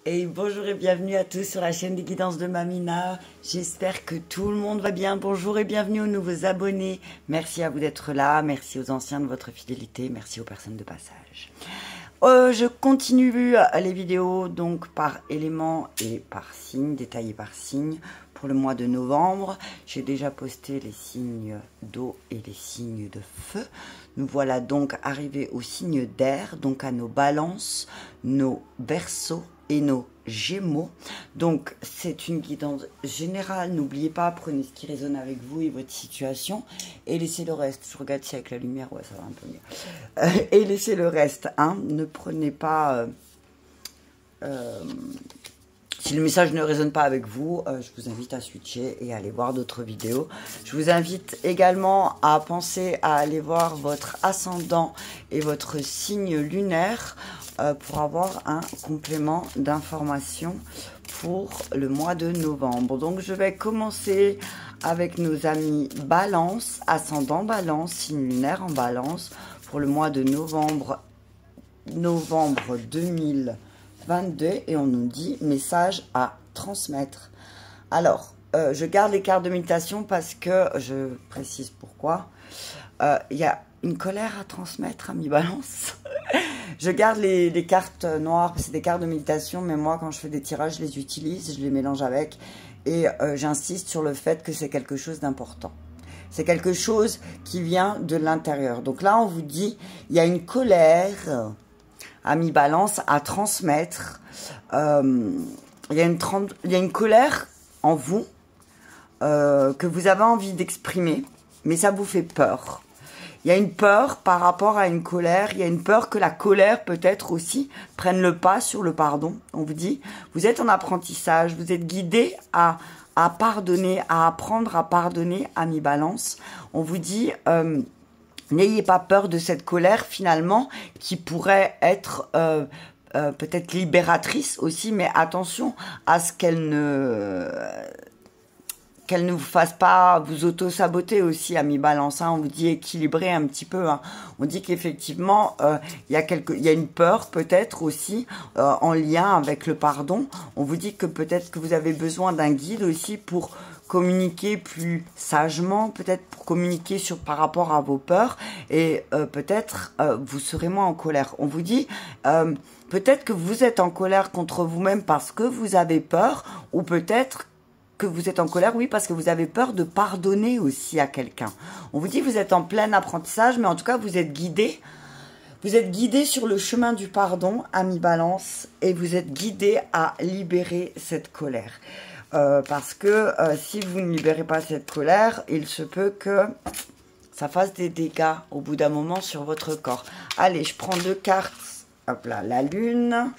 Et bonjour et bienvenue à tous sur la chaîne des guidances de Mamina. J'espère que tout le monde va bien. Bonjour et bienvenue aux nouveaux abonnés. Merci à vous d'être là. Merci aux anciens de votre fidélité. Merci aux personnes de passage. Je continue les vidéos donc par éléments et par signes, détaillés par signes. Pour le mois de novembre, j'ai déjà posté les signes d'eau et les signes de feu. Nous voilà donc arrivés aux signes d'air, donc à nos balances, nos verseaux et nos gémeaux. Donc c'est une guidance générale, n'oubliez pas, prenez ce qui résonne avec vous et votre situation et laissez le reste. Je regarde si avec la lumière, ouais, ça va un peu mieux. Et laissez le reste, hein. Ne prenez pas si le message ne résonne pas avec vous, je vous invite à switcher et à aller voir d'autres vidéos. Je vous invite également à penser à aller voir votre ascendant et votre signe lunaire pour avoir un complément d'information pour le mois de novembre. Donc je vais commencer avec nos amis Balance, ascendant Balance, signe lunaire en Balance pour le mois de novembre 2022 et on nous dit message à transmettre. Alors, je garde les cartes de méditation parce que, je précise pourquoi, il y a une colère à transmettre, ami Balance. Je garde les cartes noires, c'est des cartes de méditation, mais moi quand je fais des tirages, je les utilise, je les mélange avec et j'insiste sur le fait que c'est quelque chose d'important. C'est quelque chose qui vient de l'intérieur. Donc là, on vous dit, il y a une colère, ami Balance, à transmettre. Il y a une colère en vous que vous avez envie d'exprimer, mais ça vous fait peur. Il y a une peur par rapport à une colère. Il y a une peur que la colère peut-être aussi prenne le pas sur le pardon. On vous dit, vous êtes en apprentissage, vous êtes guidé à pardonner, à apprendre à pardonner, ami Balance. On vous dit... n'ayez pas peur de cette colère finalement qui pourrait être peut-être libératrice aussi, mais attention à ce qu'elle ne vous fasse pas vous auto-saboter aussi, ami Balance. Hein. On vous dit équilibrer un petit peu. Hein. On dit qu'effectivement, il y a une peur peut-être aussi en lien avec le pardon. On vous dit que peut-être que vous avez besoin d'un guide aussi pour communiquer plus sagement, peut-être pour communiquer par rapport à vos peurs et peut-être vous serez moins en colère. On vous dit peut-être que vous êtes en colère contre vous-même parce que vous avez peur ou peut-être que vous êtes en colère, oui, parce que vous avez peur de pardonner aussi à quelqu'un. On vous dit que vous êtes en plein apprentissage, mais en tout cas, vous êtes guidé. Vous êtes guidé sur le chemin du pardon, ami Balance, et vous êtes guidé à libérer cette colère. Parce que si vous ne libérez pas cette colère, il se peut que ça fasse des dégâts au bout d'un moment sur votre corps. Allez, je prends 2 cartes. Hop là, la lune.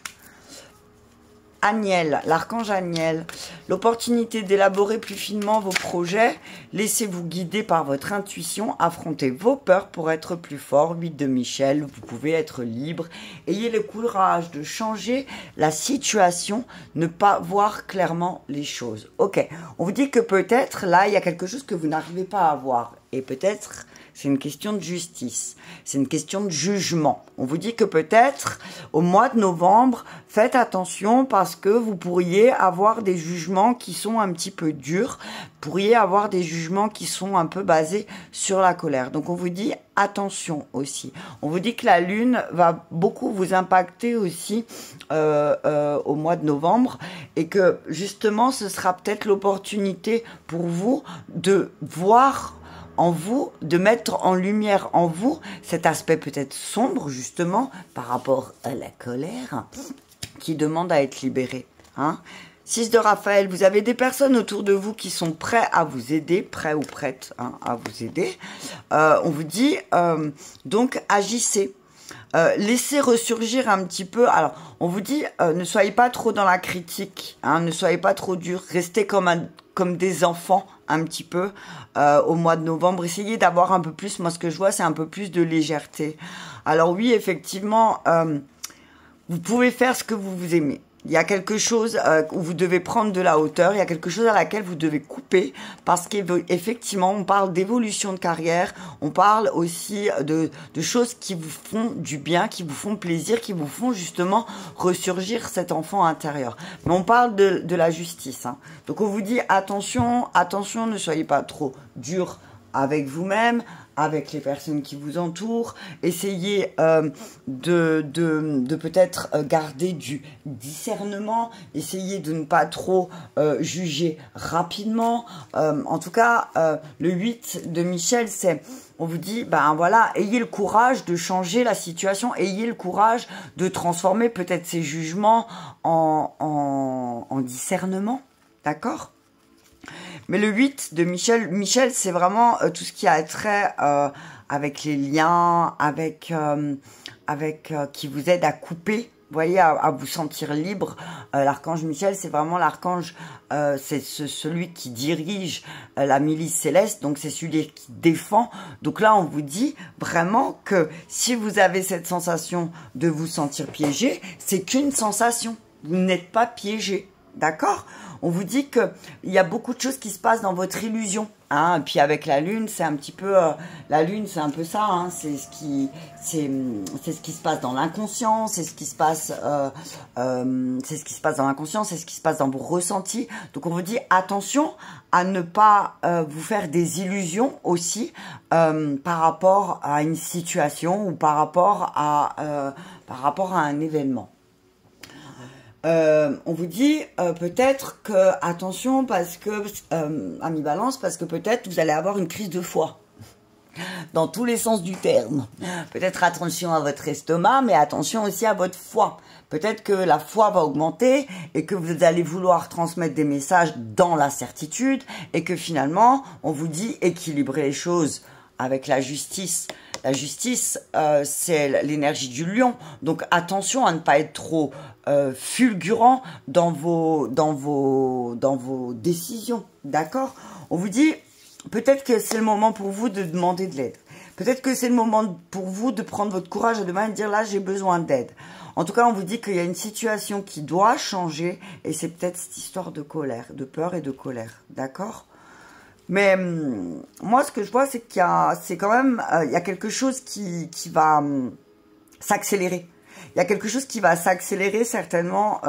Aniel, l'archange Aniel, l'opportunité d'élaborer plus finement vos projets, laissez-vous guider par votre intuition, affrontez vos peurs pour être plus fort. 8 de Michel, vous pouvez être libre, ayez le courage de changer la situation, ne pas voir clairement les choses. Ok, on vous dit que peut-être là, il y a quelque chose que vous n'arrivez pas à voir et peut-être... c'est une question de justice, c'est une question de jugement. On vous dit que peut-être au mois de novembre, faites attention parce que vous pourriez avoir des jugements qui sont un petit peu durs, pourriez avoir des jugements qui sont un peu basés sur la colère. Donc on vous dit attention aussi. On vous dit que la lune va beaucoup vous impacter aussi au mois de novembre et que justement ce sera peut-être l'opportunité pour vous de voir en vous, de mettre en lumière en vous cet aspect peut-être sombre justement par rapport à la colère qui demande à être libéré. Hein? 6 de Raphaël, vous avez des personnes autour de vous qui sont prêts à vous aider, prêts ou prêtes à vous aider. On vous dit donc agissez. Laissez ressurgir un petit peu. Alors, on vous dit, ne soyez pas trop dans la critique, hein, ne soyez pas trop dur, restez comme des enfants un petit peu au mois de novembre. Essayez d'avoir un peu plus, moi ce que je vois, c'est un peu plus de légèreté. Alors oui, effectivement, vous pouvez faire ce que vous aimez. Il y a quelque chose où vous devez prendre de la hauteur, il y a quelque chose à laquelle vous devez couper, parce qu'effectivement, on parle d'évolution de carrière, on parle aussi de choses qui vous font du bien, qui vous font plaisir, qui vous font justement ressurgir cet enfant intérieur. Mais on parle de la justice, hein. Donc on vous dit attention, attention, ne soyez pas trop dur avec vous-même, avec les personnes qui vous entourent. Essayez de peut-être garder du discernement. Essayez de ne pas trop juger rapidement. En tout cas, le 8 de Michel, c'est... On vous dit, ben voilà, ayez le courage de changer la situation. Ayez le courage de transformer peut-être ces jugements en discernement. D'accord ? Mais le 8 de Michel, c'est vraiment tout ce qui a trait avec les liens, avec qui vous aide à couper, vous voyez, à vous sentir libre. L'archange Michel, c'est vraiment l'archange, c'est celui qui dirige la milice céleste, donc c'est celui qui défend. Donc là, on vous dit vraiment que si vous avez cette sensation de vous sentir piégé, c'est qu'une sensation, vous n'êtes pas piégé. D'accord? On vous dit qu'il y a beaucoup de choses qui se passent dans votre illusion. Hein? Et puis avec la lune, c'est un petit peu... la lune, c'est un peu ça. Hein? C'est ce qui se passe dans l'inconscient. C'est ce qui se passe... c'est ce qui se passe dans l'inconscient. C'est ce qui se passe dans vos ressentis. Donc on vous dit attention à ne pas vous faire des illusions aussi par rapport à une situation ou par rapport à un événement. On vous dit peut-être que, attention, parce que, ami Balance, parce que peut-être vous allez avoir une crise de foie. Dans tous les sens du terme. Peut-être attention à votre estomac, mais attention aussi à votre foie. Peut-être que la foi va augmenter et que vous allez vouloir transmettre des messages dans la certitude et que finalement, on vous dit équilibrer les choses avec la justice. La justice, c'est l'énergie du lion. Donc attention à ne pas être trop fulgurant dans vos décisions. D'accord? On vous dit, peut-être que c'est le moment pour vous de demander de l'aide. Peut-être que c'est le moment pour vous de prendre votre courage à deux mains et de dire là, j'ai besoin d'aide. En tout cas, on vous dit qu'il y a une situation qui doit changer et c'est peut-être cette histoire de colère, de peur et de colère. D'accord? Mais moi, ce que je vois, c'est qu'il y a, c'est quand même, il y a quelque chose qui va s'accélérer. Il y a quelque chose qui va s'accélérer certainement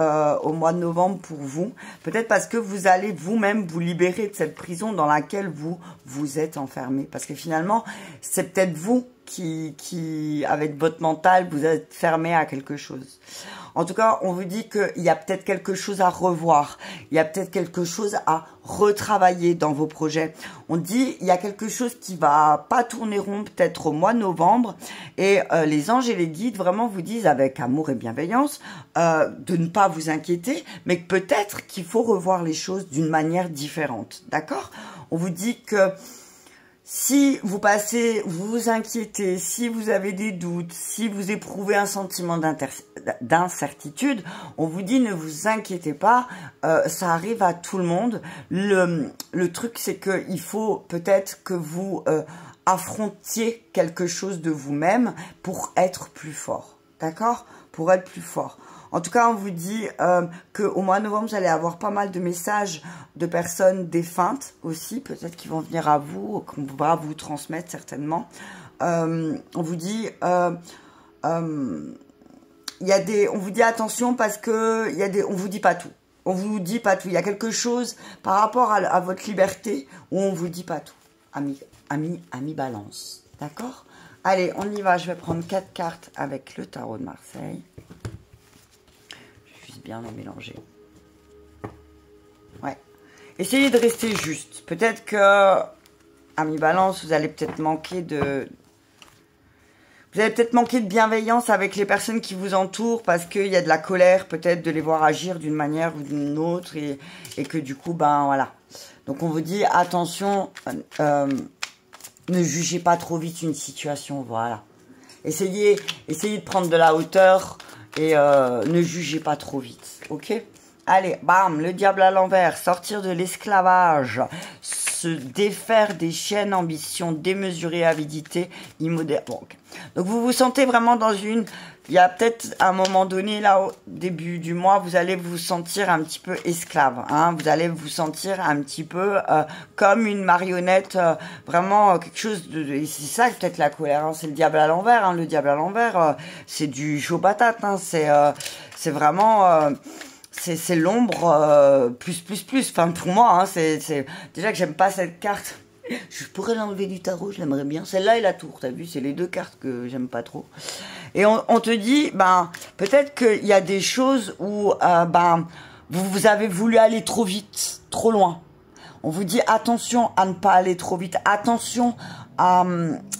au mois de novembre pour vous. Peut-être parce que vous allez vous-même vous libérer de cette prison dans laquelle vous êtes enfermé. Parce que finalement, c'est peut-être vous qui, avec votre mental, vous êtes fermé à quelque chose. En tout cas, on vous dit qu'il y a peut-être quelque chose à revoir. Il y a peut-être quelque chose à retravailler dans vos projets. On dit il y a quelque chose qui va pas tourner rond peut-être au mois de novembre. Et les anges et les guides vraiment vous disent avec amour et bienveillance de ne pas vous inquiéter, mais peut-être qu'il faut revoir les choses d'une manière différente. D'accord? On vous dit que si vous vous inquiétez, si vous avez des doutes, si vous éprouvez un sentiment d'incertitude, on vous dit ne vous inquiétez pas, ça arrive à tout le monde. Le truc, c'est qu'il faut peut-être que vous affrontiez quelque chose de vous-même pour être plus fort. D'accord? Pour être plus fort. En tout cas, on vous dit qu'au mois de novembre, vous allez avoir pas mal de messages de personnes défuntes aussi, peut-être qui vont venir à vous, qu'on va vous transmettre certainement. On vous dit, on vous dit attention parce que on vous dit pas tout. On vous dit pas tout. Il y a quelque chose par rapport à votre liberté où on vous dit pas tout. Ami Balance. D'accord? Allez, on y va. Je vais prendre 4 cartes avec le tarot de Marseille. Bien les mélanger. Ouais. Essayez de rester juste. Peut-être que, ami Balance, vous allez peut-être manquer de... Vous allez peut-être manquer de bienveillance avec les personnes qui vous entourent parce qu'il y a de la colère, peut-être de les voir agir d'une manière ou d'une autre et que du coup, ben voilà. Donc on vous dit, attention, ne jugez pas trop vite une situation, voilà. Essayez de prendre de la hauteur et ne jugez pas trop vite, ok? Allez, bam, le diable à l'envers, sortir de l'esclavage, se défaire des chaînes, ambition démesurée, avidité, immodérée. Bon, okay. Donc vous vous sentez vraiment dans une... Il y a peut-être un moment donné, là, au début du mois, vous allez vous sentir un petit peu esclave. Hein, vous allez vous sentir un petit peu comme une marionnette, vraiment quelque chose de... Et c'est ça peut-être la colère, hein, c'est le diable à l'envers. Hein, le diable à l'envers, c'est du chaud patate. Hein, c'est vraiment... c'est l'ombre plus. Enfin, pour moi, hein, c'est... Déjà que j'aime pas cette carte. Je pourrais l'enlever du tarot, je l'aimerais bien. Celle-là et la tour, t'as vu, c'est les deux cartes que j'aime pas trop. Et on te dit, ben, peut-être qu'il y a des choses où, ben, vous avez voulu aller trop vite, trop loin. On vous dit attention à ne pas aller trop vite, attention à...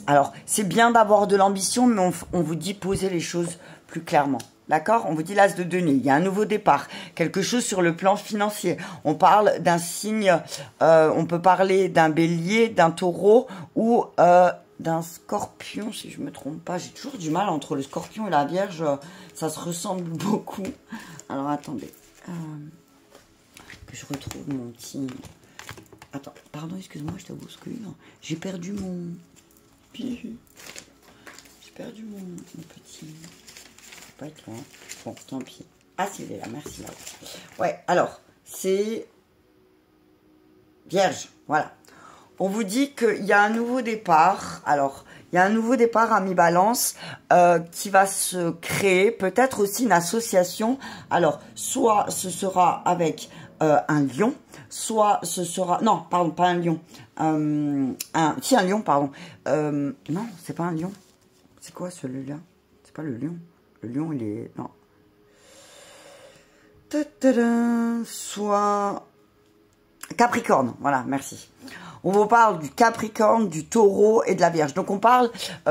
Alors, c'est bien d'avoir de l'ambition, mais on vous dit poser les choses plus clairement. D'accord? On vous dit l'as de denier, il y a un nouveau départ, quelque chose sur le plan financier. On parle d'un signe, on peut parler d'un bélier, d'un taureau ou d'un scorpion, si je me trompe pas. J'ai toujours du mal entre le scorpion et la vierge, ça se ressemble beaucoup. Alors attendez, que je retrouve mon petit... Attends, pardon, excuse-moi, je te bouscule. J'ai perdu mon... J'ai perdu mon petit... Pas être loin. Bon, tant pis. Ah, si, il est là, merci là. Ouais, alors, c'est Vierge, voilà. On vous dit qu'il y a un nouveau départ. Alors, il y a un nouveau départ à mi-balance qui va se créer. Peut-être aussi une association. Alors, soit ce sera avec un lion, soit ce sera... Non, pardon, pas un lion. Si, un lion, pardon. Non, c'est pas un lion. C'est quoi celui-là? C'est pas le lion. Le lion, il est... Non. Soit... Capricorne, voilà, merci. On vous parle du Capricorne, du Taureau et de la Vierge. Donc, on parle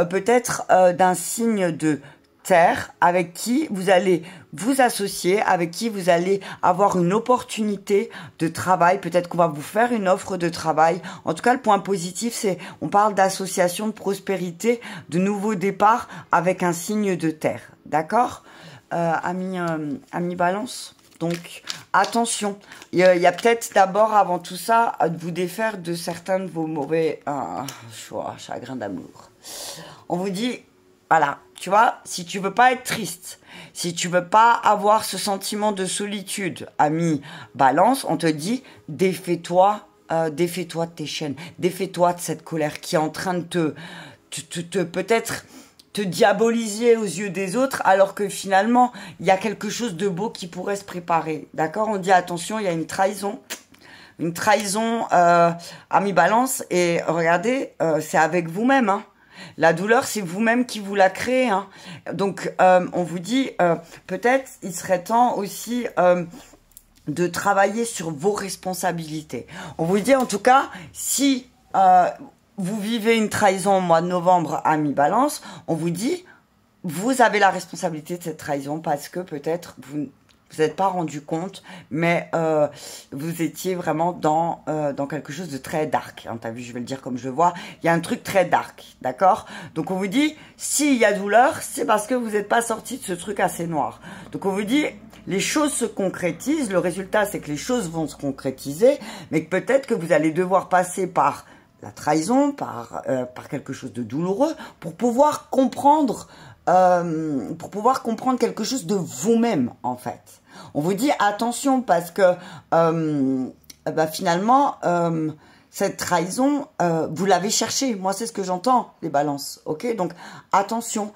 peut-être d'un signe de terre avec qui vous allez vous associer, avec qui vous allez avoir une opportunité de travail. Peut-être qu'on va vous faire une offre de travail. En tout cas, le point positif, c'est on parle d'association, de prospérité, de nouveau départ avec un signe de terre. D'accord, ami Balance? Donc, attention. Il y a peut-être d'abord, avant tout ça, de vous défaire de certains de vos mauvais choix, chagrins d'amour. On vous dit, voilà, tu vois, si tu veux pas être triste, si tu veux pas avoir ce sentiment de solitude, ami Balance, on te dit, défais-toi de tes chaînes, défais-toi de cette colère qui est en train de peut-être te diaboliser aux yeux des autres, alors que finalement, il y a quelque chose de beau qui pourrait se préparer. D'accord? On dit attention, il y a une trahison à mi-balance, et regardez, c'est avec vous-même, hein. La douleur, c'est vous-même qui vous la créez, hein. Donc, on vous dit, peut-être, il serait temps aussi de travailler sur vos responsabilités. On vous dit, en tout cas, si... vous vivez une trahison au mois de novembre à mi-balance, on vous dit, vous avez la responsabilité de cette trahison parce que peut-être vous n'êtes pas rendu compte, mais vous étiez vraiment dans quelque chose de très dark. Hein, t'as vu, je vais le dire comme je le vois, il y a un truc très dark, d'accord? Donc on vous dit, s'il y a douleur, c'est parce que vous n'êtes pas sorti de ce truc assez noir. Donc on vous dit... Les choses se concrétisent, le résultat c'est que les choses vont se concrétiser, mais que peut-être que vous allez devoir passer par la trahison, par quelque chose de douloureux, pour pouvoir comprendre quelque chose de vous-même, en fait. On vous dit attention parce que finalement, cette trahison, vous l'avez cherchée. Moi, c'est ce que j'entends, les balances. Ok? Donc, attention.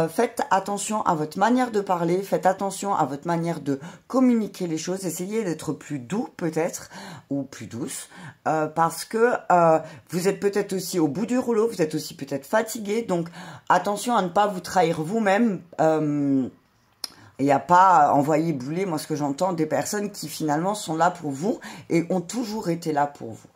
Faites attention à votre manière de parler, faites attention à votre manière de communiquer les choses, essayez d'être plus doux peut-être, ou plus douce, parce que vous êtes peut-être aussi au bout du rouleau, vous êtes aussi peut-être fatigué, donc attention à ne pas vous trahir vous-même. Il n'y a pas envoyé bouler, moi ce que j'entends, des personnes qui finalement sont là pour vous et ont toujours été là pour vous.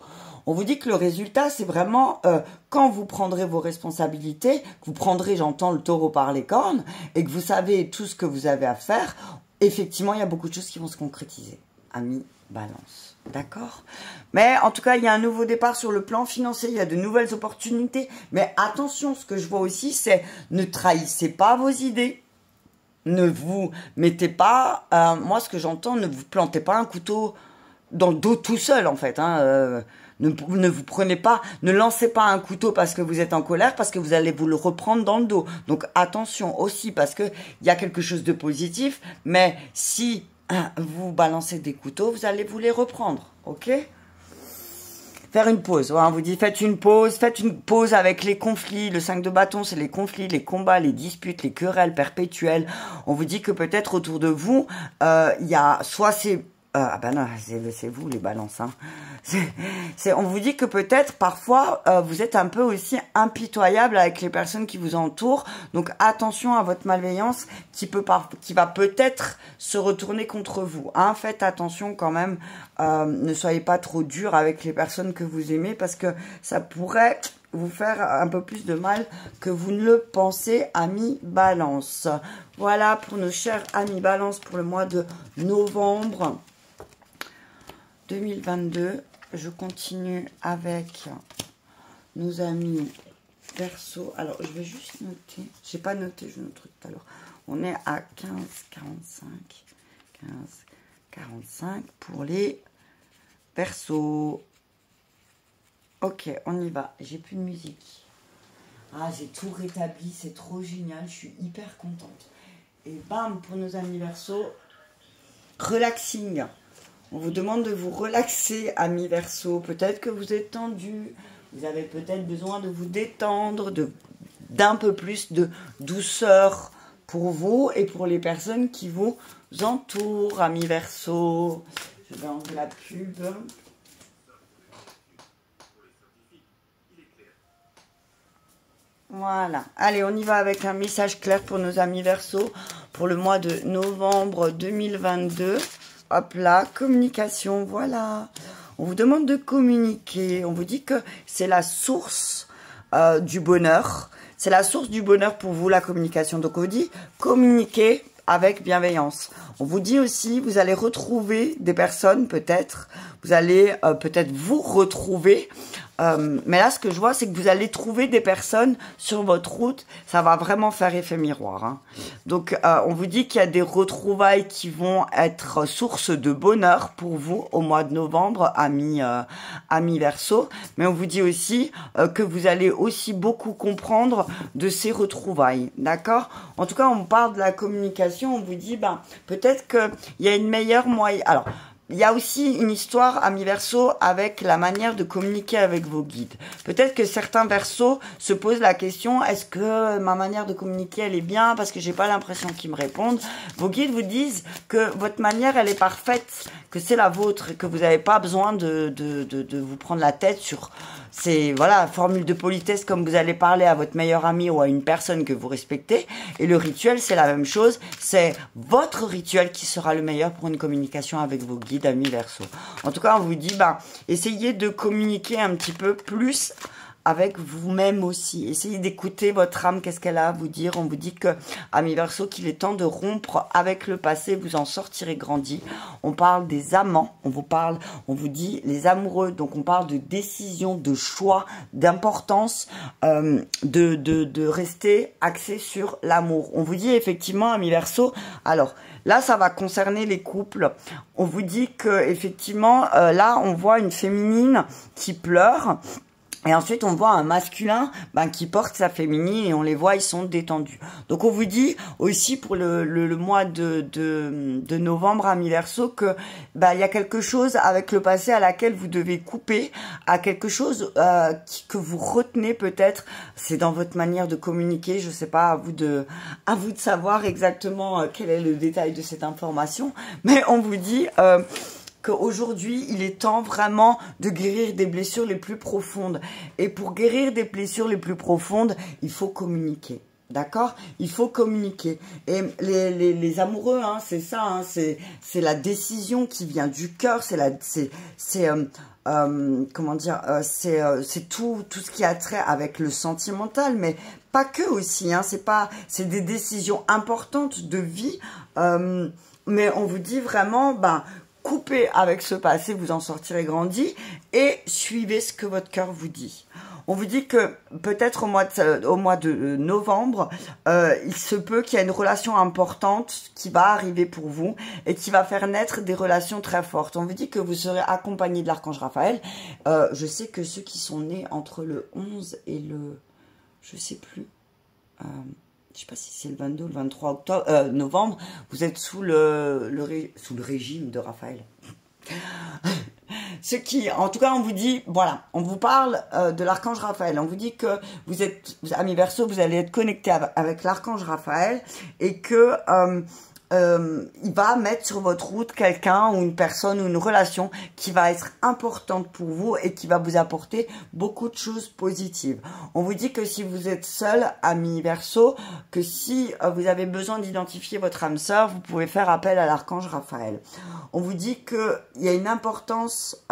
On vous dit que le résultat, c'est vraiment quand vous prendrez vos responsabilités, que vous prendrez, j'entends, le taureau par les cornes, et que vous savez tout ce que vous avez à faire, effectivement, il y a beaucoup de choses qui vont se concrétiser. Ami Balance, d'accord? Mais en tout cas, il y a un nouveau départ sur le plan financier, il y a de nouvelles opportunités. Mais attention, ce que je vois aussi, c'est ne trahissez pas vos idées. Ne vous mettez pas, moi ce que j'entends, ne vous plantez pas un couteau dans le dos tout seul en fait, hein, Ne vous prenez pas, ne lancez pas un couteau parce que vous êtes en colère, parce que vous allez vous le reprendre dans le dos. Donc attention aussi, parce que il y a quelque chose de positif, mais si vous balancez des couteaux, vous allez vous les reprendre, ok? Faire une pause, on vous dit faites une pause avec les conflits. Le 5 de bâton, c'est les conflits, les combats, les disputes, les querelles perpétuelles. On vous dit que peut-être autour de vous, il y a soit c'est... ah ben non, c'est vous les balances. Hein. On vous dit que peut-être parfois vous êtes un peu aussi impitoyable avec les personnes qui vous entourent. Donc attention à votre malveillance qui va peut-être se retourner contre vous. Hein. Faites attention quand même. Ne soyez pas trop dur avec les personnes que vous aimez parce que ça pourrait vous faire un peu plus de mal que vous ne le pensez, amis Balance. Voilà pour nos chers amis Balance pour le mois de novembre 2022. Je continue avec nos amis Verseau. Alors, je vais juste noter. J'ai pas noté, je note tout à l'heure. On est à 15,45 pour les Verseaux. Ok, on y va. J'ai plus de musique. Ah, j'ai tout rétabli. C'est trop génial. Je suis hyper contente. Et bam, pour nos amis Verseaux. Relaxing. On vous demande de vous relaxer, amis Verseau. Peut-être que vous êtes tendu. Vous avez peut-être besoin de vous détendre, d'un peu plus de douceur pour vous et pour les personnes qui vous entourent, amis Verseau. Je vais enlever la pub. Voilà. Allez, on y va avec un message clair pour nos amis Verseau pour le mois de novembre 2022. Hop là, communication, voilà. On vous demande de communiquer. On vous dit que c'est la source du bonheur. C'est la source du bonheur pour vous, la communication. Donc, on vous dit communiquer avec bienveillance. On vous dit aussi, vous allez retrouver des personnes, peut-être. Vous allez peut-être vous retrouver. Mais là, ce que je vois, c'est que vous allez trouver des personnes sur votre route. Ça va vraiment faire effet miroir. Hein. Donc, on vous dit qu'il y a des retrouvailles qui vont être source de bonheur pour vous au mois de novembre, amis Verseau. Mais on vous dit aussi que vous allez aussi beaucoup comprendre de ces retrouvailles. D'accord? En tout cas, on parle de la communication. On vous dit, ben, peut-être qu'il y a une meilleure moyenne. Alors, il y a aussi une histoire, amis Verseau, avec la manière de communiquer avec vos guides. Peut-être que certains Verseaux se posent la question, est-ce que ma manière de communiquer, elle est bien parce que j'ai pas l'impression qu'ils me répondent. Vos guides vous disent que votre manière, elle est parfaite, que c'est la vôtre, et que vous n'avez pas besoin de vous prendre la tête sur ces formules de politesse comme vous allez parler à votre meilleur ami ou à une personne que vous respectez. Et le rituel, c'est la même chose. C'est votre rituel qui sera le meilleur pour une communication avec vos guides, amis Verseau. En tout cas, on vous dit, essayez de communiquer un petit peu plus avec vous-même aussi. Essayez d'écouter votre âme, qu'est-ce qu'elle a à vous dire. On vous dit que, amis Verseau, qu'il est temps de rompre avec le passé, vous en sortirez grandi. On parle des amants, on vous dit les amoureux, donc on parle de décision, de choix, d'importance, de rester axé sur l'amour. On vous dit effectivement, amis Verseau, alors là, ça va concerner les couples. On vous dit que effectivement, là, on voit une féminine qui pleure. Et ensuite, on voit un masculin qui porte sa féminine et on les voit, ils sont détendus. Donc, on vous dit aussi pour le mois de novembre, amis Verseau, que il y a quelque chose avec le passé à laquelle vous devez couper, à quelque chose que vous retenez peut-être. C'est dans votre manière de communiquer. Je sais pas, à vous de savoir exactement quel est le détail de cette information. Mais on vous dit qu'aujourd'hui, il est temps vraiment de guérir des blessures les plus profondes. Et pour guérir des blessures les plus profondes, il faut communiquer. D'accord? Il faut communiquer. Et les amoureux, hein, c'est ça, hein, c'est la décision qui vient du cœur, c'est tout ce qui a trait avec le sentimental, mais pas que aussi, hein, c'est des décisions importantes de vie, mais on vous dit vraiment, coupez avec ce passé, vous en sortirez grandi et suivez ce que votre cœur vous dit. On vous dit que peut-être au mois de novembre, il se peut qu'il y ait une relation importante qui va arriver pour vous et qui va faire naître des relations très fortes. On vous dit que vous serez accompagné de l'archange Raphaël. Je sais que ceux qui sont nés entre le 11 et le... je sais plus... je sais pas si c'est le 22 ou le 23 novembre, vous êtes sous le régime de Raphaël. Ce qui, en tout cas, on vous dit, voilà, on vous parle de l'archange Raphaël. On vous dit que vous êtes, amis Verseau, vous allez être connecté avec l'archange Raphaël et que il va mettre sur votre route quelqu'un ou une personne ou une relation qui va être importante pour vous et qui va vous apporter beaucoup de choses positives. On vous dit que si vous êtes seul, ami Verseau, que si vous avez besoin d'identifier votre âme sœur, vous pouvez faire appel à l'archange Raphaël. On vous dit qu'il y a une importance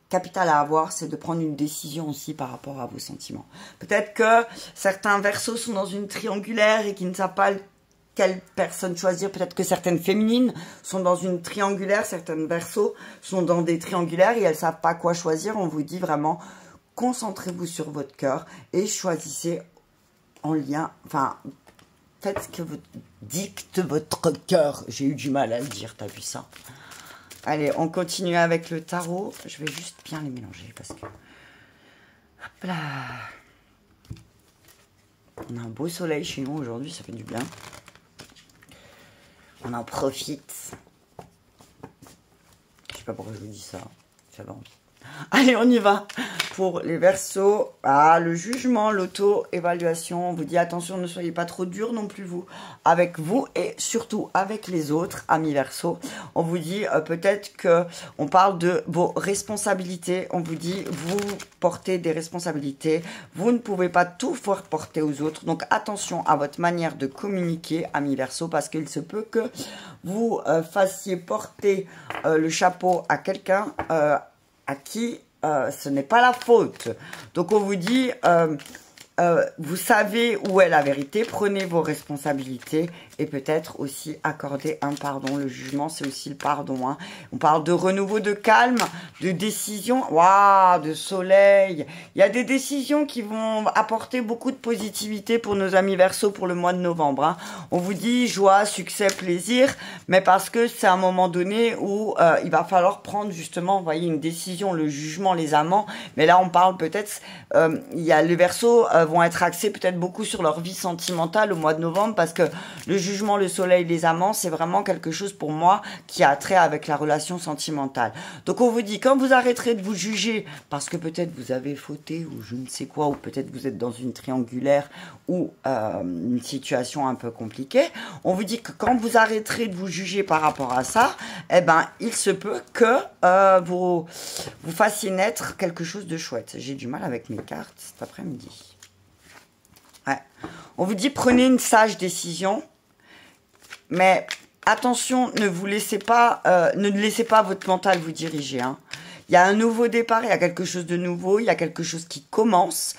capitale à avoir, c'est de prendre une décision aussi par rapport à vos sentiments. Peut-être que certains Verseaux sont dans une triangulaire et qui ne savent pas quelle personne choisir. Peut-être que certaines féminines sont dans une triangulaire, certaines Verseaux sont dans des triangulaires et elles ne savent pas quoi choisir. On vous dit vraiment, concentrez-vous sur votre cœur et choisissez en lien, enfin, faites ce que vous dicte votre cœur. J'ai eu du mal à le dire, t'as vu ça? Allez, on continue avec le tarot. Je vais juste bien les mélanger parce que... Hop là. On a un beau soleil chez nous aujourd'hui, ça fait du bien. On en profite. Je sais pas pourquoi je vous dis ça. J'avais envie. Allez, on y va. Pour les Verseaux, le jugement, l'auto-évaluation. On vous dit attention, ne soyez pas trop dur non plus avec vous et surtout avec les autres, amis Verseaux. On vous dit peut-être que on parle de vos responsabilités. On vous dit vous portez des responsabilités. Vous ne pouvez pas tout faire porter aux autres. Donc attention à votre manière de communiquer, amis Verseaux, parce qu'il se peut que vous fassiez porter le chapeau à quelqu'un à qui ce n'est pas la faute. Donc on vous dit, vous savez où est la vérité, prenez vos responsabilités et peut-être aussi accorder un pardon. Le jugement, c'est aussi le pardon. Hein. On parle de renouveau, de calme, de décision, waouh, de soleil. Il y a des décisions qui vont apporter beaucoup de positivité pour nos amis Verseaux pour le mois de novembre. Hein. On vous dit joie, succès, plaisir, mais parce que c'est un moment donné où il va falloir prendre justement, vous voyez, une décision, le jugement, les amants. Mais là, on parle peut-être, il y a les Verseaux vont être axés peut-être beaucoup sur leur vie sentimentale au mois de novembre parce que le jugement, le soleil, les amants, c'est vraiment quelque chose pour moi qui a trait avec la relation sentimentale. Donc on vous dit, quand vous arrêterez de vous juger parce que peut-être vous avez fauté ou je ne sais quoi, ou peut-être vous êtes dans une triangulaire ou une situation un peu compliquée, on vous dit que quand vous arrêterez de vous juger par rapport à ça, eh ben, il se peut que vous fassiez naître quelque chose de chouette. J'ai du mal avec mes cartes cet après-midi. Ouais. On vous dit prenez une sage décision, mais attention, ne laissez pas votre mental vous diriger. Hein. Il y a un nouveau départ, il y a quelque chose de nouveau, il y a quelque chose qui commence.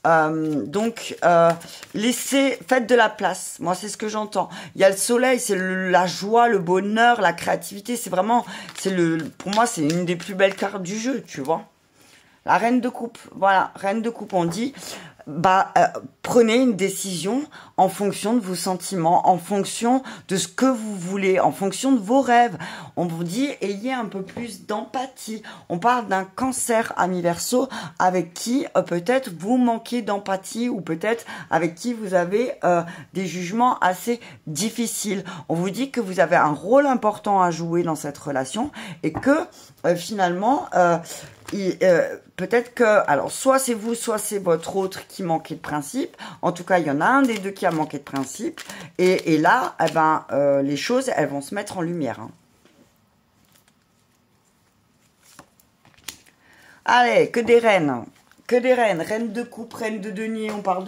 Donc, faites de la place. Moi, c'est ce que j'entends. Il y a le soleil, c'est la joie, le bonheur, la créativité. C'est vraiment, pour moi, c'est une des plus belles cartes du jeu, tu vois. La reine de coupe, voilà, reine de coupe, on dit, prenez une décision en fonction de vos sentiments, en fonction de ce que vous voulez, en fonction de vos rêves. On vous dit, ayez un peu plus d'empathie. On parle d'un cancer, ami Verseau, avec qui peut-être vous manquez d'empathie ou peut-être avec qui vous avez des jugements assez difficiles. On vous dit que vous avez un rôle important à jouer dans cette relation et que finalement... peut-être que, alors, soit c'est vous, soit c'est votre autre qui manquait de principe. En tout cas, il y en a un des deux qui a manqué de principe. Et là, eh ben, les choses, elles vont se mettre en lumière. Hein. Allez, que des reines. Que des reines. Reine de coupe, reine de denier. On parle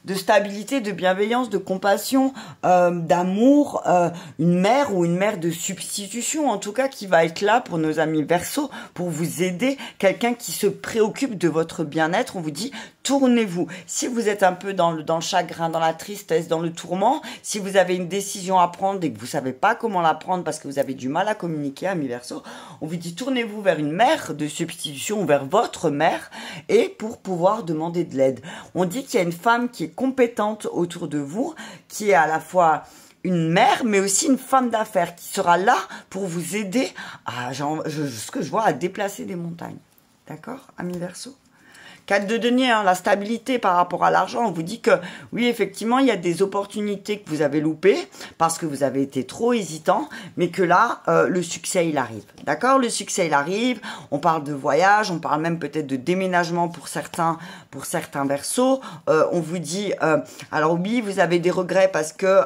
de stabilité, de bienveillance, de compassion, d'amour, une mère ou une mère de substitution, en tout cas, qui va être là pour nos amis Verseaux, pour vous aider, quelqu'un qui se préoccupe de votre bien-être. On vous dit, tournez-vous. Si vous êtes un peu dans le chagrin, dans la tristesse, dans le tourment, si vous avez une décision à prendre et que vous savez pas comment la prendre parce que vous avez du mal à communiquer, amis Verseaux, on vous dit, tournez-vous vers une mère de substitution ou vers votre mère et pour pour pouvoir demander de l'aide. On dit qu'il y a une femme qui est compétente autour de vous, qui est à la fois une mère, mais aussi une femme d'affaires qui sera là pour vous aider à, ce que je vois, à déplacer des montagnes. D'accord, ami Verseau? 4 de denier, hein, la stabilité par rapport à l'argent, on vous dit que oui, effectivement, il y a des opportunités que vous avez loupées parce que vous avez été trop hésitant, mais que là, le succès, il arrive. D'accord? Le succès, il arrive. On parle de voyage, on parle même peut-être de déménagement pour certains Verseaux. On vous dit, alors oui, vous avez des regrets parce que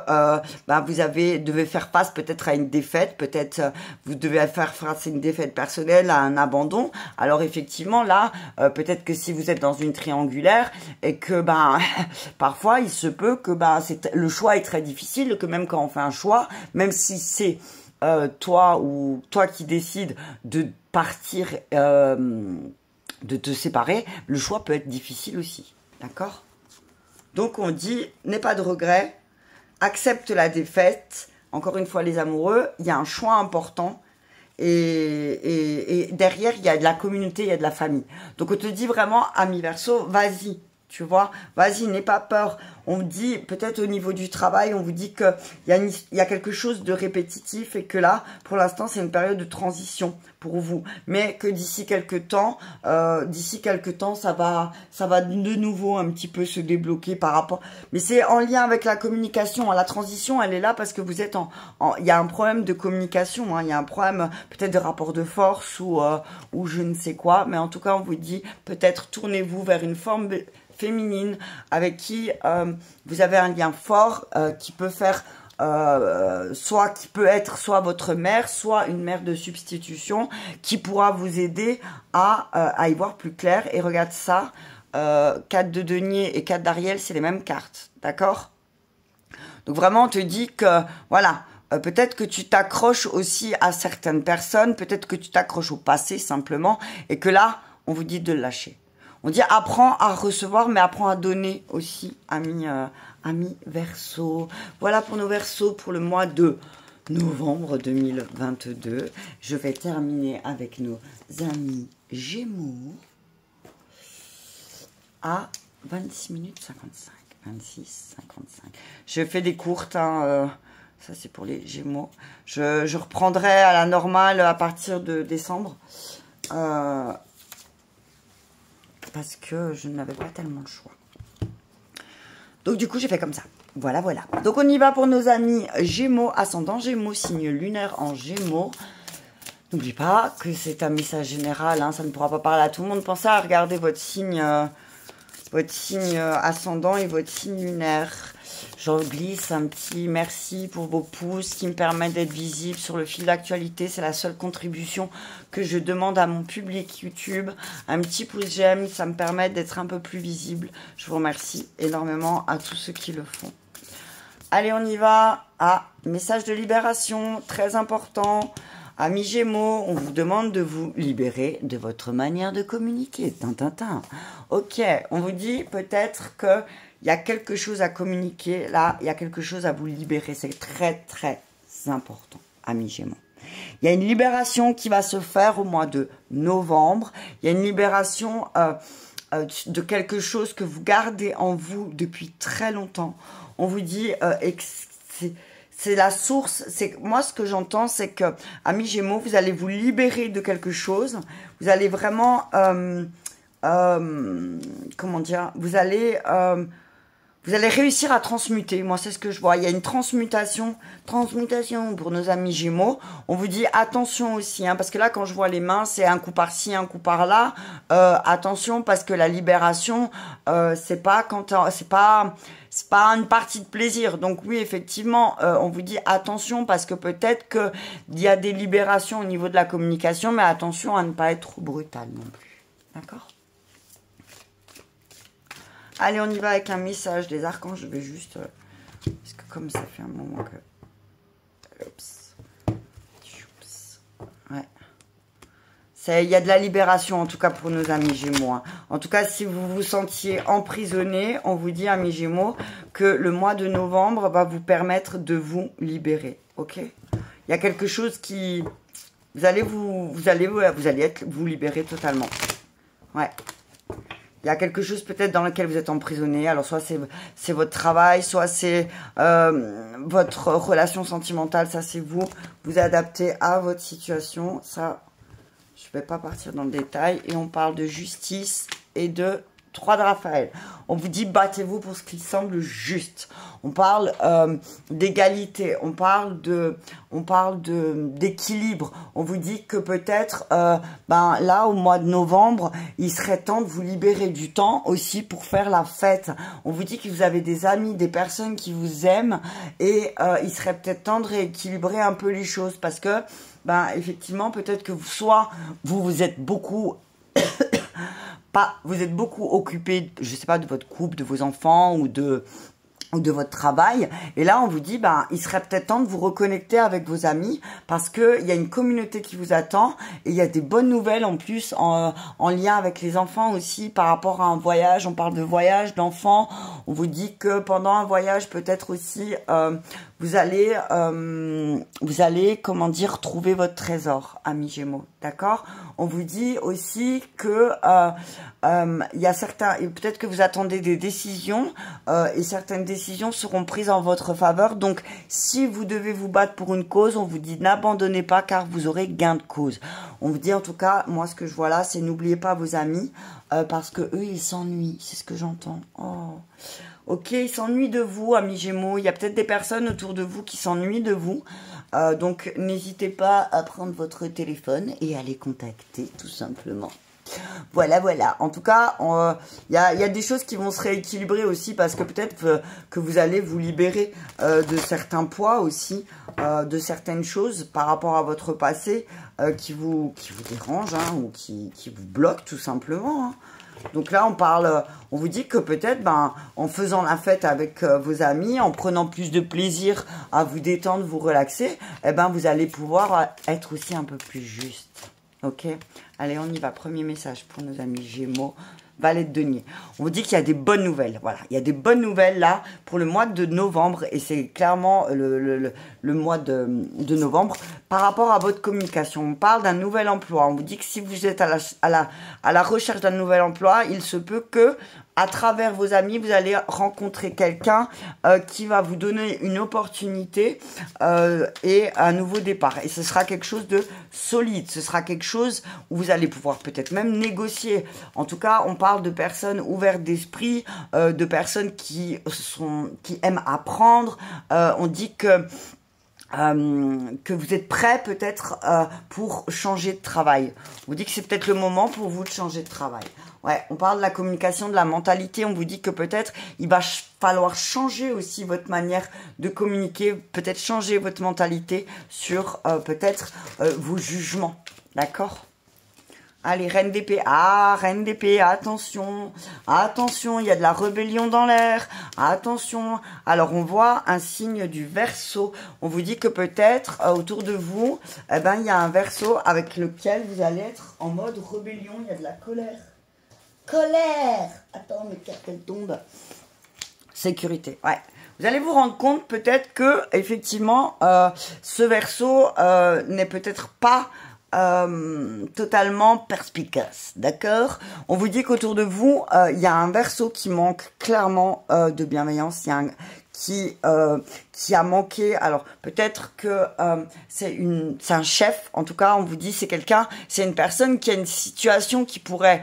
vous devez faire face peut-être à une défaite, peut-être vous devez faire face à une défaite personnelle, à un abandon. Alors effectivement, là, peut-être que si vous êtes dans une triangulaire et que parfois il se peut que le choix est très difficile, que même quand on fait un choix, même si c'est toi qui décides de partir, de te séparer, le choix peut être difficile aussi, d'accord? Donc on dit, n'aie pas de regrets, accepte la défaite. Encore une fois les amoureux, il y a un choix important. Et derrière, il y a de la communauté, il y a de la famille. Donc, on te dit vraiment, ami Verseau, vas-y, tu vois, vas-y, n'aie pas peur. On me dit, peut-être au niveau du travail, on vous dit qu'il y a quelque chose de répétitif et que là, pour l'instant, c'est une période de transition pour vous. Mais que d'ici quelques temps, ça va de nouveau un petit peu se débloquer par rapport. Mais c'est en lien avec la communication. La transition, elle est là parce que vous êtes il y a un problème de communication. Il y a un problème peut-être de rapport de force ou je ne sais quoi. Mais en tout cas, on vous dit peut-être tournez-vous vers une forme féminine avec qui vous avez un lien fort qui peut faire qui peut être soit votre mère, soit une mère de substitution qui pourra vous aider à y voir plus clair. Et regarde ça, 4 de denier et 4 d'Ariel, c'est les mêmes cartes, d'accord? Donc vraiment, on te dit que, voilà, peut-être que tu t'accroches aussi à certaines personnes, peut-être que tu t'accroches au passé simplement, et que là, on vous dit de le lâcher. On dit apprends à recevoir, mais apprends à donner aussi, ami Verseau. Voilà pour nos Verseaux pour le mois de novembre 2022. Je vais terminer avec nos amis Gémeaux à 26 minutes 55. 26, 55. Je fais des courtes, hein, ça c'est pour les Gémeaux. Je reprendrai à la normale à partir de décembre. Parce que je n'avais pas tellement le choix. Donc du coup, j'ai fait comme ça. Voilà, voilà. Donc on y va pour nos amis Gémeaux, ascendant Gémeaux, signe lunaire en Gémeaux. N'oubliez pas que c'est un message général, hein, ça ne pourra pas parler à tout le monde. Pensez à regarder votre signe ascendant et votre signe lunaire. J'en glisse un petit merci pour vos pouces qui me permettent d'être visible sur le fil d'actualité. C'est la seule contribution que je demande à mon public YouTube. Un petit pouce j'aime, ça me permet d'être un peu plus visible. Je vous remercie énormément à tous ceux qui le font. Allez, on y va. Message de libération, très important. Amis Gémeaux, on vous demande de vous libérer de votre manière de communiquer. Tintintin. Ok, on vous dit peut-être que il y a quelque chose à communiquer, là, il y a quelque chose à vous libérer. C'est très, très important, amis Gémeaux. Il y a une libération qui va se faire au mois de novembre. Il y a une libération de quelque chose que vous gardez en vous depuis très longtemps. On vous dit, c'est la source. Moi, ce que j'entends, c'est que, amis Gémeaux, vous allez vous libérer de quelque chose. Vous allez vraiment, comment dire, vous allez réussir à transmuter. Moi, c'est ce que je vois. Il y a une transmutation pour nos amis Gémeaux. On vous dit attention aussi, hein, parce que là, quand je vois les mains, c'est un coup par-ci, un coup par-là. Attention, parce que la libération, c'est pas une partie de plaisir. Donc oui, effectivement, on vous dit attention, parce que peut-être qu'il y a des libérations au niveau de la communication, mais attention à ne pas être trop brutal non plus. D'accord ? Allez, on y va avec un message des archanges. Je vais juste... parce que comme ça fait un moment que... Oups. Ouais. Il y a de la libération, en tout cas pour nos amis Gémeaux. Hein. En tout cas, si vous vous sentiez emprisonné, on vous dit, amis Gémeaux, que le mois de novembre va vous permettre de vous libérer. Ok ? Il y a quelque chose qui... Vous allez vous libérer totalement. Ouais. Il y a quelque chose peut-être dans lequel vous êtes emprisonné. Alors soit c'est votre travail, soit c'est votre relation sentimentale. Ça c'est vous. Vous adaptez à votre situation. Ça, je ne vais pas partir dans le détail. Et on parle de justice et de 3 de Raphaël. On vous dit battez-vous pour ce qui semble juste. On parle d'égalité. On parle d'équilibre. On vous dit que peut-être là au mois de novembre, il serait temps de vous libérer du temps aussi pour faire la fête. On vous dit que vous avez des amis, des personnes qui vous aiment et il serait peut-être temps de rééquilibrer un peu les choses parce que effectivement peut-être que vous êtes beaucoup vous êtes beaucoup occupé, je sais pas, de votre couple, de vos enfants ou de votre travail. Et là, on vous dit, il serait peut-être temps de vous reconnecter avec vos amis parce que il y a une communauté qui vous attend et il y a des bonnes nouvelles en plus en lien avec les enfants aussi par rapport à un voyage. On parle de voyage, d'enfants. On vous dit que pendant un voyage, peut-être aussi, vous allez, comment dire, trouver votre trésor, amis Gémeaux. D'accord? On vous dit aussi que il y a certains, et peut-être que vous attendez des décisions et certaines décisions seront prises en votre faveur. Donc, si vous devez vous battre pour une cause, on vous dit n'abandonnez pas car vous aurez gain de cause. On vous dit en tout cas, moi ce que je vois là, c'est n'oubliez pas vos amis parce que eux ils s'ennuient. C'est ce que j'entends. Oh. Ok, ils s'ennuient de vous, amis Gémeaux. Il y a peut-être des personnes autour de vous qui s'ennuient de vous. Donc, n'hésitez pas à prendre votre téléphone et à les contacter, tout simplement. Voilà, voilà. En tout cas, il y a des choses qui vont se rééquilibrer aussi parce que peut-être que vous allez vous libérer de certains poids aussi, de certaines choses par rapport à votre passé qui vous dérangent ou qui vous bloquent tout simplement. Hein. Donc là, on vous dit que peut-être, en faisant la fête avec vos amis, en prenant plus de plaisir à vous détendre, vous relaxer, vous allez pouvoir être aussi un peu plus juste. Ok? Allez, on y va. Premier message pour nos amis Gémeaux. Valet de denier. On vous dit qu'il y a des bonnes nouvelles. Voilà, il y a des bonnes nouvelles là pour le mois de novembre et c'est clairement le mois de novembre par rapport à votre communication. On parle d'un nouvel emploi. On vous dit que si vous êtes à la recherche d'un nouvel emploi, il se peut que à travers vos amis, vous allez rencontrer quelqu'un qui va vous donner une opportunité et un nouveau départ. Et ce sera quelque chose de solide. Ce sera quelque chose où vous allez pouvoir peut-être même négocier. En tout cas, on parle de personnes ouvertes d'esprit, de personnes qui aiment apprendre. On dit que vous êtes prêt peut-être pour changer de travail. On vous dit que c'est peut-être le moment pour vous de changer de travail. Ouais, on parle de la communication, de la mentalité. On vous dit que peut-être il va falloir changer aussi votre manière de communiquer, peut-être changer votre mentalité sur peut-être vos jugements. D'accord ? Allez, Reine d'épée. Ah, Reine d'épée, attention. Attention, il y a de la rébellion dans l'air. Attention. Alors, on voit un signe du Verseau. On vous dit que peut-être, autour de vous, il y a un Verseau avec lequel vous allez être en mode rébellion. Il y a de la colère. Colère. Attends, mes cartes, elles tombent. Sécurité, ouais. Vous allez vous rendre compte peut-être que, effectivement, ce Verseau n'est peut-être pas totalement perspicace, d'accord? On vous dit qu'autour de vous, il y a un Verseau qui manque clairement de bienveillance, il y a qui a manqué. Alors peut-être que c'est un chef, en tout cas on vous dit c'est une personne qui a une situation qui pourrait,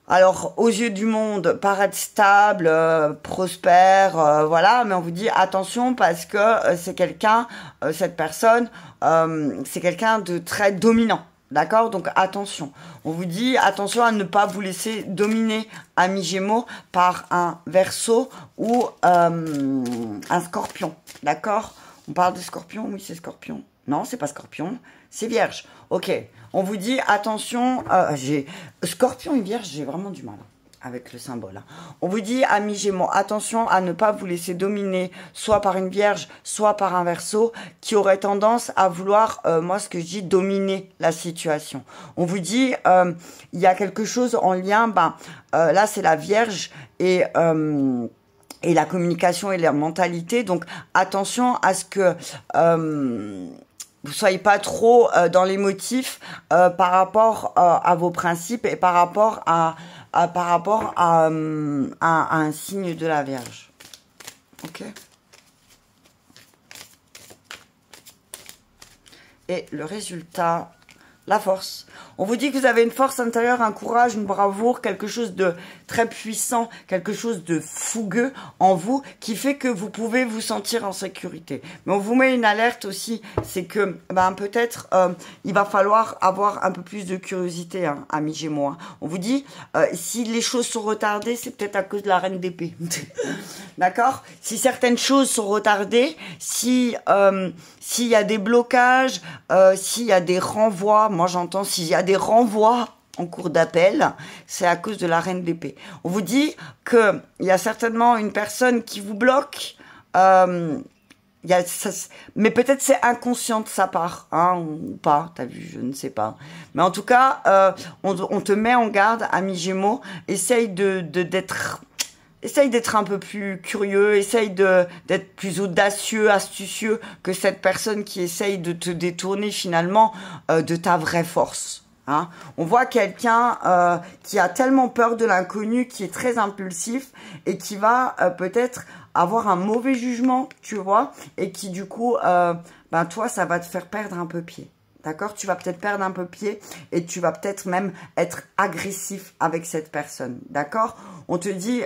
alors aux yeux du monde, paraître stable, prospère, voilà, mais on vous dit attention parce que c'est cette personne, c'est quelqu'un de très dominant, d'accord? Donc attention, on vous dit attention à ne pas vous laisser dominer, amis Gémeaux, par un Verseau ou un Scorpion, d'accord? On parle de Scorpion, oui c'est Scorpion. Non, c'est pas Scorpion, c'est Vierge. Ok, on vous dit attention, Scorpion et Vierge, j'ai vraiment du mal avec le symbole. On vous dit, amis Gémeaux, attention à ne pas vous laisser dominer soit par une Vierge, soit par un Verseau qui aurait tendance à vouloir, moi ce que je dis, dominer la situation. On vous dit, il y a quelque chose en lien, là c'est la Vierge et la communication et la mentalité. Donc attention à ce que vous soyez pas trop dans les motifs par rapport à vos principes et par rapport à un signe de la Vierge. Ok. Et le résultat, la force. On vous dit que vous avez une force intérieure, un courage, une bravoure, quelque chose de très puissant, quelque chose de fougueux en vous qui fait que vous pouvez vous sentir en sécurité. Mais on vous met une alerte aussi, c'est que peut-être il va falloir avoir un peu plus de curiosité, hein, amis Gémeaux. Hein. On vous dit, si les choses sont retardées, c'est peut-être à cause de la reine d'épée. D'accord? Si certaines choses sont retardées, s'il y a des blocages, s'il y a des renvois, moi j'entends s'il y a des renvois en cours d'appel, c'est à cause de la reine d'épée. On vous dit qu'il y a certainement une personne qui vous bloque, mais peut-être c'est inconscient de sa part, hein, ou pas, t'as vu, je ne sais pas. Mais en tout cas, on te met en garde, ami Gémeaux, essaye d'être un peu plus curieux, essaye d'être plus audacieux, astucieux que cette personne qui essaye de te détourner finalement de ta vraie force. Hein. On voit quelqu'un qui a tellement peur de l'inconnu, qui est très impulsif et qui va peut-être avoir un mauvais jugement, tu vois, et qui du coup, toi, ça va te faire perdre un peu pied. D'accord? Tu vas peut-être perdre un peu pied et tu vas peut-être même être agressif avec cette personne. D'accord? On te dit,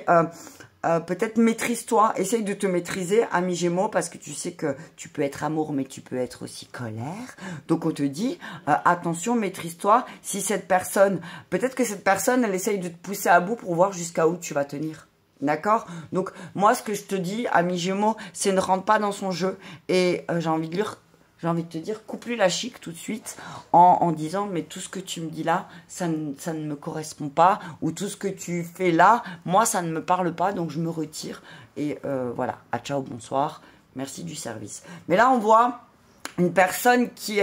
peut-être maîtrise-toi, essaye de te maîtriser, ami Gémeaux, parce que tu sais que tu peux être amour, mais tu peux être aussi colère. Donc on te dit, attention, maîtrise-toi. Si cette personne, peut-être que cette personne, elle essaye de te pousser à bout pour voir jusqu'à où tu vas tenir. D'accord? Donc moi, ce que je te dis, ami Gémeaux, c'est ne rentre pas dans son jeu. Et j'ai envie de te dire, coupe-lui la chic tout de suite en disant, mais tout ce que tu me dis là, ça ne me correspond pas. Ou tout ce que tu fais là, moi, ça ne me parle pas, donc je me retire. Et voilà, à ciao, bonsoir, merci du service. Mais là, on voit une personne qui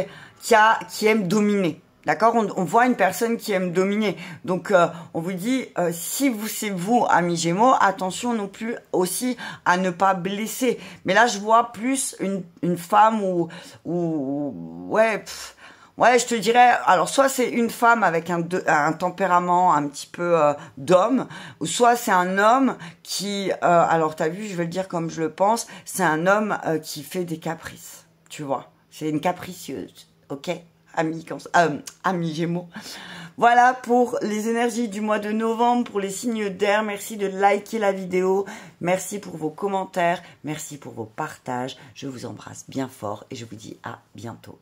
aime dominer. D'accord? On voit une personne qui aime dominer. Donc, on vous dit, si c'est vous, amis Gémeaux, attention non plus aussi à ne pas blesser. Mais là, je vois plus une femme ouais, je te dirais, alors soit c'est une femme avec un tempérament un petit peu d'homme, ou soit c'est un homme qui, alors t'as vu, je vais le dire comme je le pense, c'est un homme qui fait des caprices, tu vois. C'est une capricieuse, ok? Amis Gémeaux. Voilà pour les énergies du mois de novembre, pour les signes d'air. Merci de liker la vidéo. Merci pour vos commentaires. Merci pour vos partages. Je vous embrasse bien fort et je vous dis à bientôt.